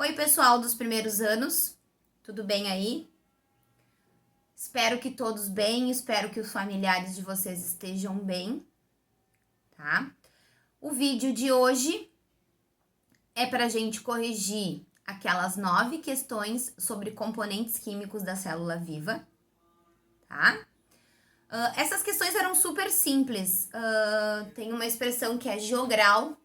Oi, pessoal dos primeiros anos, tudo bem aí? Espero que todos bem, espero que os familiares de vocês estejam bem, tá? O vídeo de hoje é para a gente corrigir aquelas 9 questões sobre componentes químicos da célula viva, tá? Essas questões eram super simples, tem uma expressão que é jogral,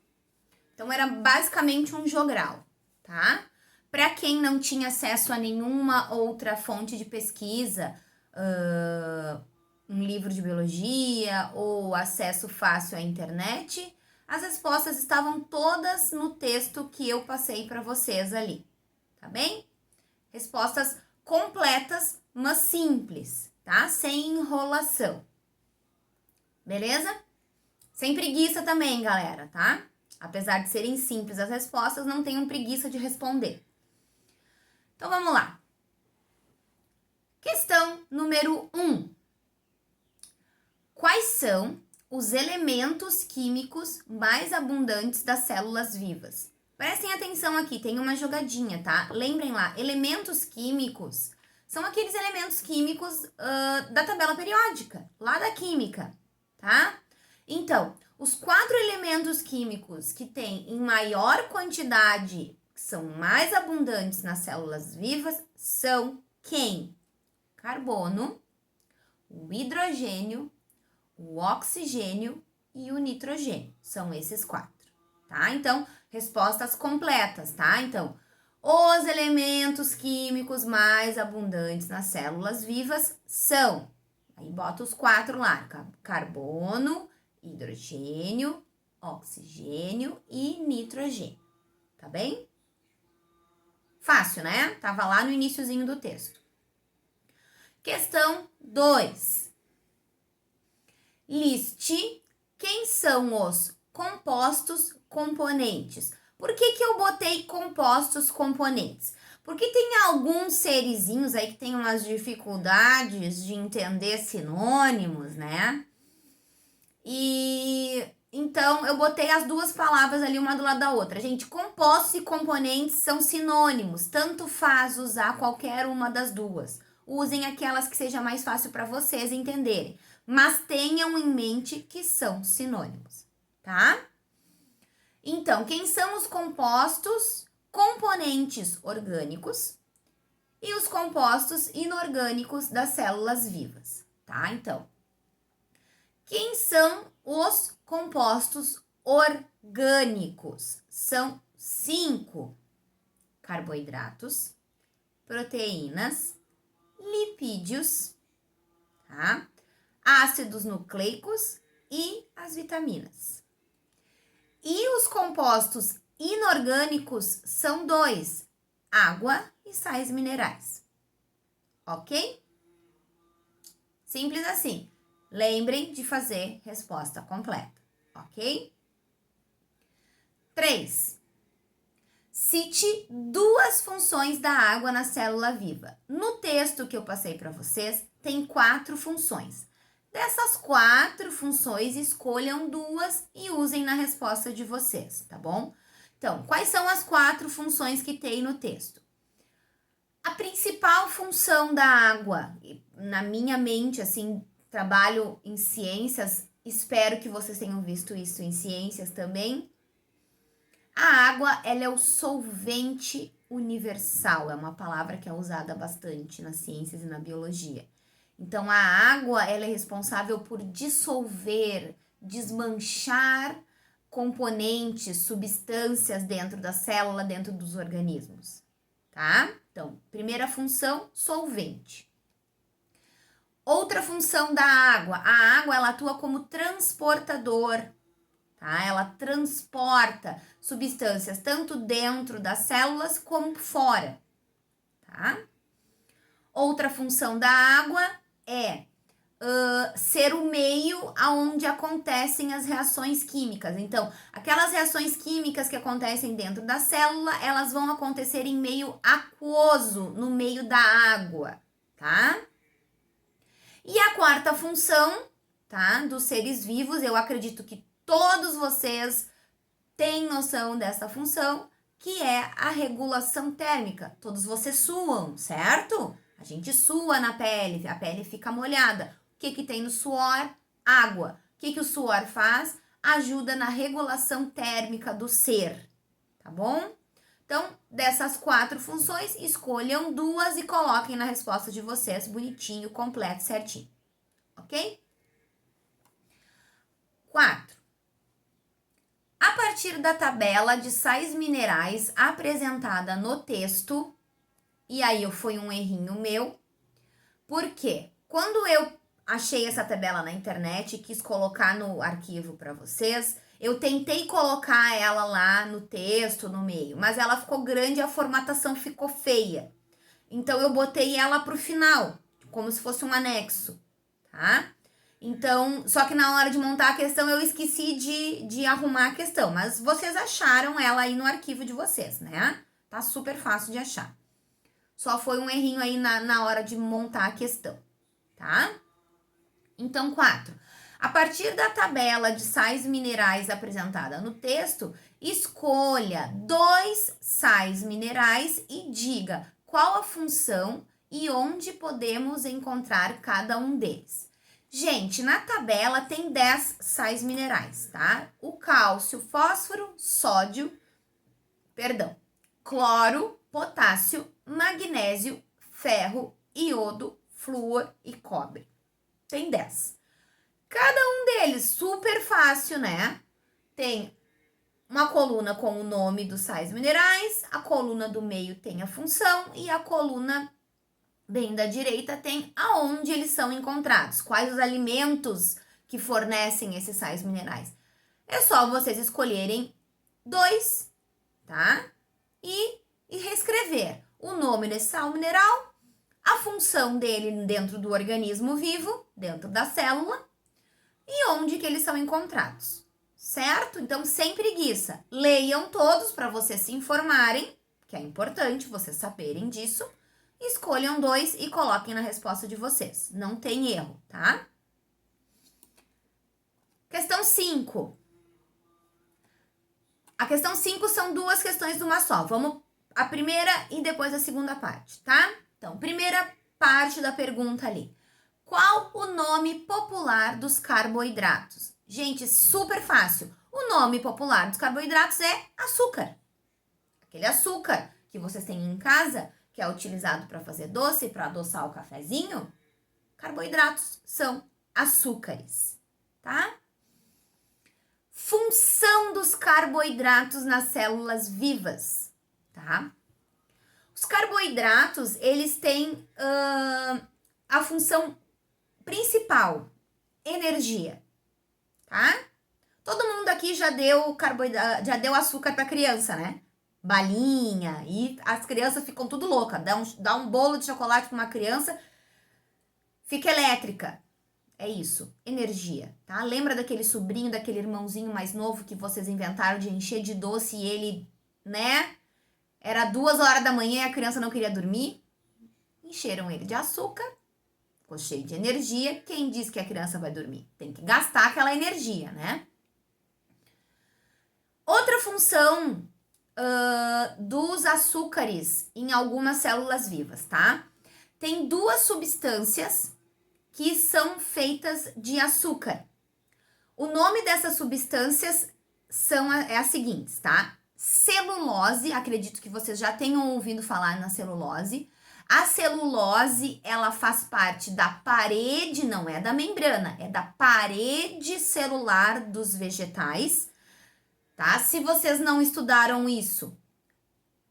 então era basicamente um jogral, tá? Para quem não tinha acesso a nenhuma outra fonte de pesquisa, um livro de biologia ou acesso fácil à internet, as respostas estavam todas no texto que eu passei para vocês ali, tá bem? Respostas completas, mas simples, tá? Sem enrolação. Beleza? Sem preguiça também, galera, tá? Apesar de serem simples as respostas, não tenham preguiça de responder. Então vamos lá. Questão número 1. Quais são os elementos químicos mais abundantes das células vivas? Prestem atenção aqui, tem uma jogadinha, tá? Lembrem lá, elementos químicos são aqueles elementos químicos da tabela periódica, lá da química, tá? Então, os 4 elementos químicos que têm em maior quantidade, que são mais abundantes nas células vivas, são quem? Carbono, o hidrogênio, o oxigênio e o nitrogênio. São esses 4, tá? Então, respostas completas, tá? Então, os elementos químicos mais abundantes nas células vivas são, aí bota os 4 lá, carbono, hidrogênio, oxigênio e nitrogênio, tá bem? Fácil, né? Tava lá no iniciozinho do texto. Questão 2. Liste quem são os compostos componentes. Por que eu botei compostos componentes? Porque tem alguns serizinhos aí que tem umas dificuldades de entender sinônimos, né? E então eu botei as duas palavras ali uma do lado da outra. Gente, compostos e componentes são sinônimos, tanto faz usar qualquer uma das duas. Usem aquelas que seja mais fácil para vocês entenderem, mas tenham em mente que são sinônimos, tá? Então, quem são os compostos componentes orgânicos e os compostos inorgânicos das células vivas, tá? Então, quem são os compostos orgânicos? São 5: carboidratos, proteínas, lipídios, tá? Ácidos nucleicos e as vitaminas. E os compostos inorgânicos são 2: água e sais minerais. Ok? Simples assim. Lembrem de fazer resposta completa, ok? 3. Cite 2 funções da água na célula viva. No texto que eu passei para vocês, tem 4 funções. Dessas 4 funções, escolham 2 e usem na resposta de vocês, tá bom? Então, quais são as 4 funções que tem no texto? A principal função da água, na minha mente, assim, trabalho em ciências, espero que vocês tenham visto isso em ciências também. A água, ela é o solvente universal, é uma palavra que é usada bastante nas ciências e na biologia. Então, a água, ela é responsável por dissolver, desmanchar componentes, substâncias dentro da célula, dentro dos organismos, tá? Então, primeira função, solvente. Outra função da água, a água, ela atua como transportador, tá? Ela transporta substâncias tanto dentro das células como fora, tá? Outra função da água é ser o meio aonde acontecem as reações químicas. Então, aquelas reações químicas que acontecem dentro da célula, elas vão acontecer em meio aquoso, no meio da água, tá? E a quarta função, tá, dos seres vivos, eu acredito que todos vocês têm noção dessa função, que é a regulação térmica. Todos vocês suam, certo? A gente sua na pele, a pele fica molhada. O que tem no suor? Água. O que o suor faz? Ajuda na regulação térmica do ser, tá bom? Então, dessas 4 funções, escolham 2 e coloquem na resposta de vocês bonitinho, completo, certinho. Ok? 4. A partir da tabela de sais minerais apresentada no texto, e aí foi um errinho meu, porque quando eu achei essa tabela na internet e quis colocar no arquivo para vocês, eu tentei colocar ela lá no texto, no meio, mas ela ficou grande e a formatação ficou feia. Então eu botei ela pro final, como se fosse um anexo, tá? Então, só que na hora de montar a questão eu esqueci de arrumar a questão, mas vocês acharam ela aí no arquivo de vocês, né? Tá super fácil de achar. Só foi um errinho aí na hora de montar a questão, tá? Então, 4. A partir da tabela de sais minerais apresentada no texto, escolha 2 sais minerais e diga qual a função e onde podemos encontrar cada um deles. Gente, na tabela tem 10 sais minerais, tá? O cálcio, fósforo, cloro, potássio, magnésio, ferro, iodo, flúor e cobre. Tem 10. Cada um deles super fácil, né? Tem uma coluna com o nome dos sais minerais, a coluna do meio tem a função e a coluna bem da direita tem aonde eles são encontrados, quais os alimentos que fornecem esses sais minerais. É só vocês escolherem 2, tá? E reescrever o nome desse sal mineral, a função dele dentro do organismo vivo, dentro da célula, e onde que eles são encontrados, certo? Então, sem preguiça, leiam todos para vocês se informarem, que é importante vocês saberem disso. Escolham 2 e coloquem na resposta de vocês. Não tem erro, tá? Questão 5. A questão 5 são 2 questões de uma só. Vamos a primeira e depois a segunda parte, tá? Então, primeira parte da pergunta ali. Qual o nome popular dos carboidratos? Gente, super fácil. O nome popular dos carboidratos é açúcar. Aquele açúcar que vocês têm em casa, que é utilizado para fazer doce, para adoçar o cafezinho, carboidratos são açúcares, tá? Função dos carboidratos nas células vivas, tá? Os carboidratos, eles têm a função principal, energia, tá? Todo mundo aqui já deu açúcar para criança, né? Balinha, e as crianças ficam tudo loucas. Dá um bolo de chocolate para uma criança, fica elétrica. É isso, energia, tá? Lembra daquele sobrinho, daquele irmãozinho mais novo que vocês inventaram de encher de doce e ele, né? Era 2 horas da manhã e a criança não queria dormir. Encheram ele de açúcar, ficou cheio de energia. Quem diz que a criança vai dormir? Tem que gastar aquela energia, né? Outra função dos açúcares em algumas células vivas, tá? Tem 2 substâncias que são feitas de açúcar. O nome dessas substâncias é as seguintes, tá? Celulose, acredito que vocês já tenham ouvido falar na celulose. A celulose, ela faz parte da parede, não é da membrana, é da parede celular dos vegetais, tá? Se vocês não estudaram isso,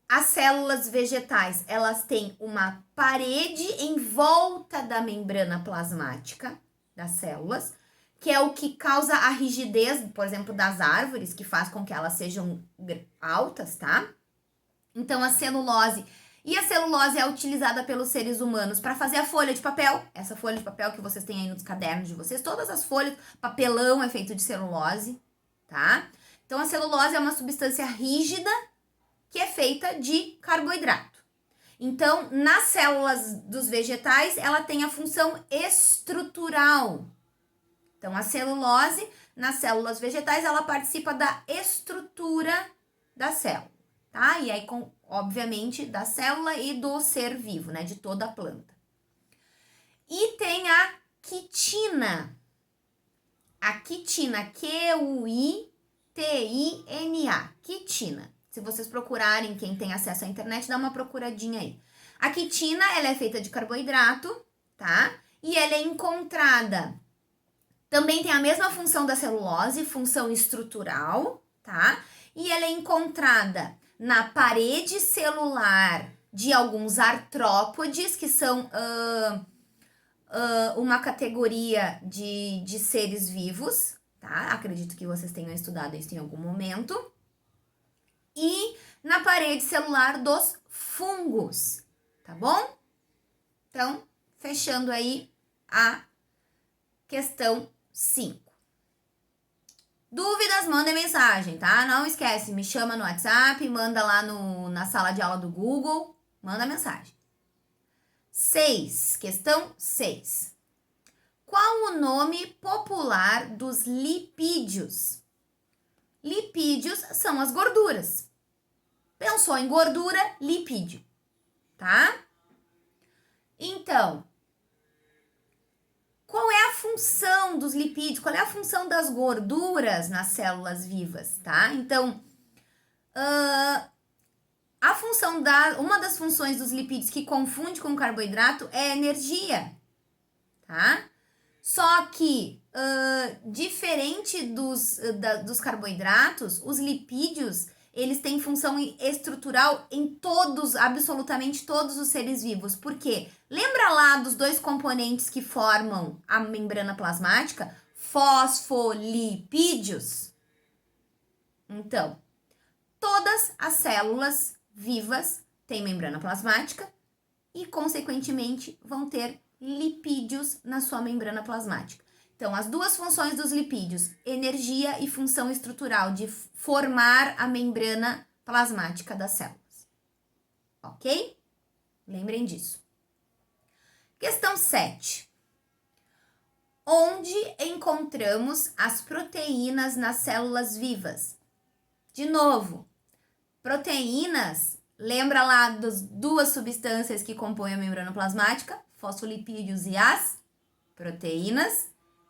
as células vegetais, elas têm uma parede em volta da membrana plasmática das células, que é o que causa a rigidez, por exemplo, das árvores, que faz com que elas sejam altas, tá? Então, a celulose é utilizada pelos seres humanos para fazer a folha de papel. Essa folha de papel que vocês têm aí nos cadernos de vocês, todas as folhas, papelão é feito de celulose, tá? Então, a celulose é uma substância rígida que é feita de carboidrato. Então, nas células dos vegetais, ela tem a função estrutural. Então, a celulose, nas células vegetais, ela participa da estrutura da célula, tá? E aí, obviamente, da célula e do ser vivo, né? De toda a planta. E tem a quitina. A quitina, Q-U-I-T-I-N-A, quitina. Se vocês procurarem, quem tem acesso à internet, dá uma procuradinha aí. A quitina, ela é feita de carboidrato, tá? E ela é encontrada, também tem a mesma função da celulose, função estrutural, tá? E ela é encontrada na parede celular de alguns artrópodes, que são uma categoria de seres vivos, tá? Acredito que vocês tenham estudado isso em algum momento. E na parede celular dos fungos, tá bom? Então, fechando aí a questão 5. Dúvidas, manda mensagem, tá? Não esquece, me chama no WhatsApp, manda lá na sala de aula do Google, manda mensagem. 6, questão 6. Qual o nome popular dos lipídios? Lipídios são as gorduras. Pensou em gordura, lipídio, tá? Então, qual é a função dos lipídios? Qual é a função das gorduras nas células vivas, tá? Então, uma das funções dos lipídios que confunde com o carboidrato é a energia, tá? Só que, diferente dos carboidratos, os lipídios, eles têm função estrutural em todos, absolutamente todos os seres vivos. Por quê? Lembra lá dos dois componentes que formam a membrana plasmática? Fosfolipídios. Então, todas as células vivas têm membrana plasmática e, consequentemente, vão ter lipídios na sua membrana plasmática. Então, as duas funções dos lipídios, energia e função estrutural de formar a membrana plasmática das células. Ok? Lembrem disso. Questão 7. Onde encontramos as proteínas nas células vivas? De novo, proteínas, lembra lá das duas substâncias que compõem a membrana plasmática? Fosfolipídios e as proteínas.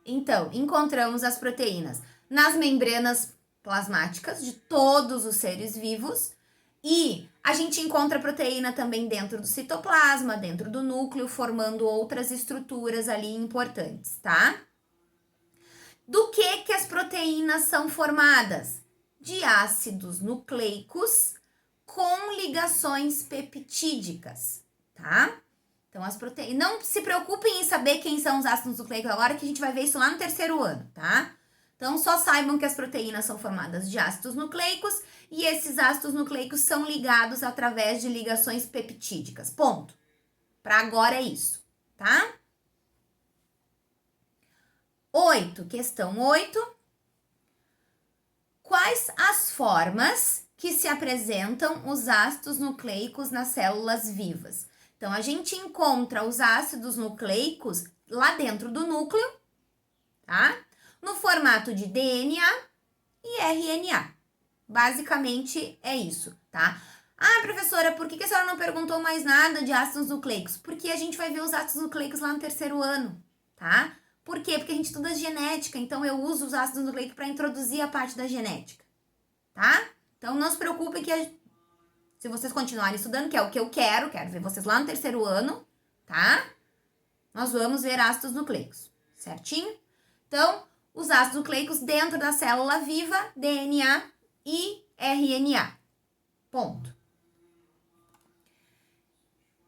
Então, encontramos as proteínas nas membranas plasmáticas de todos os seres vivos e a gente encontra proteína também dentro do citoplasma, dentro do núcleo, formando outras estruturas ali importantes, tá? Do que as proteínas são formadas? De ácidos nucleicos com ligações peptídicas, tá? Então, as proteínas. Não se preocupem em saber quem são os ácidos nucleicos agora, que a gente vai ver isso lá no 3º ano, tá? Então, só saibam que as proteínas são formadas de ácidos nucleicos e esses ácidos nucleicos são ligados através de ligações peptídicas. Ponto. Para agora é isso, tá? 8, questão 8. Quais as formas que se apresentam os ácidos nucleicos nas células vivas? Então, a gente encontra os ácidos nucleicos lá dentro do núcleo, tá? No formato de DNA e RNA. Basicamente é isso, tá? Ah, professora, por que a senhora não perguntou mais nada de ácidos nucleicos? Porque a gente vai ver os ácidos nucleicos lá no 3º ano, tá? Por quê? Porque a gente estuda genética, então eu uso os ácidos nucleicos para introduzir a parte da genética, tá? Então, não se preocupe que se vocês continuarem estudando, que é o que eu quero ver vocês lá no 3º ano, tá? Nós vamos ver ácidos nucleicos, certinho? Então, os ácidos nucleicos dentro da célula viva, DNA e RNA. Ponto.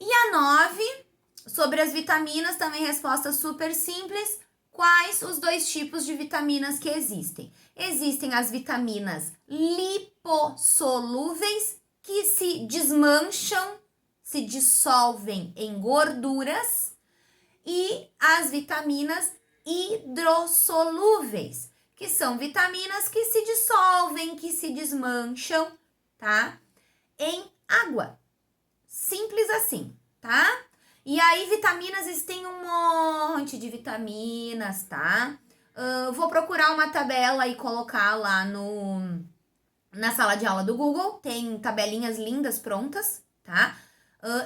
E a 9, sobre as vitaminas, também resposta super simples. Quais os 2 tipos de vitaminas que existem? Existem as vitaminas lipossolúveis, que se desmancham, se dissolvem em gorduras, e as vitaminas hidrossolúveis, que são vitaminas que se dissolvem, que se desmancham, tá? Em água. Simples assim, tá? E aí, vitaminas, existem um monte de vitaminas, tá? Vou procurar uma tabela e colocar lá no na sala de aula do Google, tem tabelinhas lindas prontas, tá?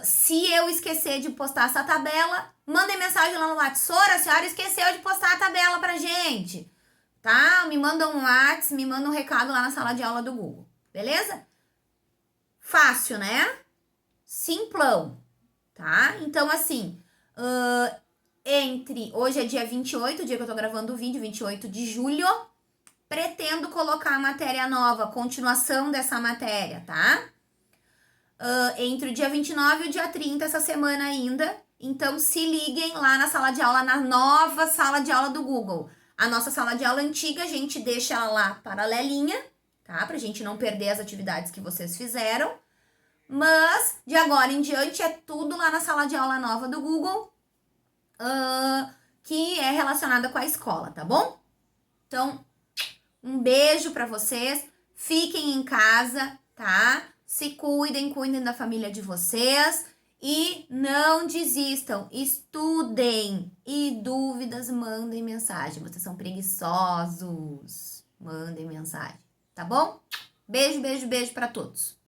Se eu esquecer de postar essa tabela, mandem mensagem lá no WhatsApp. Sora, a senhora esqueceu de postar a tabela pra gente, tá? Me mandam um WhatsApp, me mandam um recado lá na sala de aula do Google, beleza? Fácil, né? Simplão, tá? Então, assim, hoje é dia 28, o dia que eu tô gravando o vídeo, 28 de julho, pretendo colocar a matéria nova, continuação dessa matéria, tá? Entre o dia 29 e o dia 30, essa semana ainda. Então, se liguem lá na sala de aula, na nova sala de aula do Google. A nossa sala de aula antiga, a gente deixa ela lá paralelinha, tá? Pra gente não perder as atividades que vocês fizeram. Mas, de agora em diante, é tudo lá na sala de aula nova do Google, que é relacionada com a escola, tá bom? Então, um beijo pra vocês. Fiquem em casa, tá? Se cuidem, cuidem da família de vocês. E não desistam, estudem. E dúvidas, mandem mensagem. Vocês são preguiçosos. Mandem mensagem, tá bom? Beijo, beijo, beijo pra todos.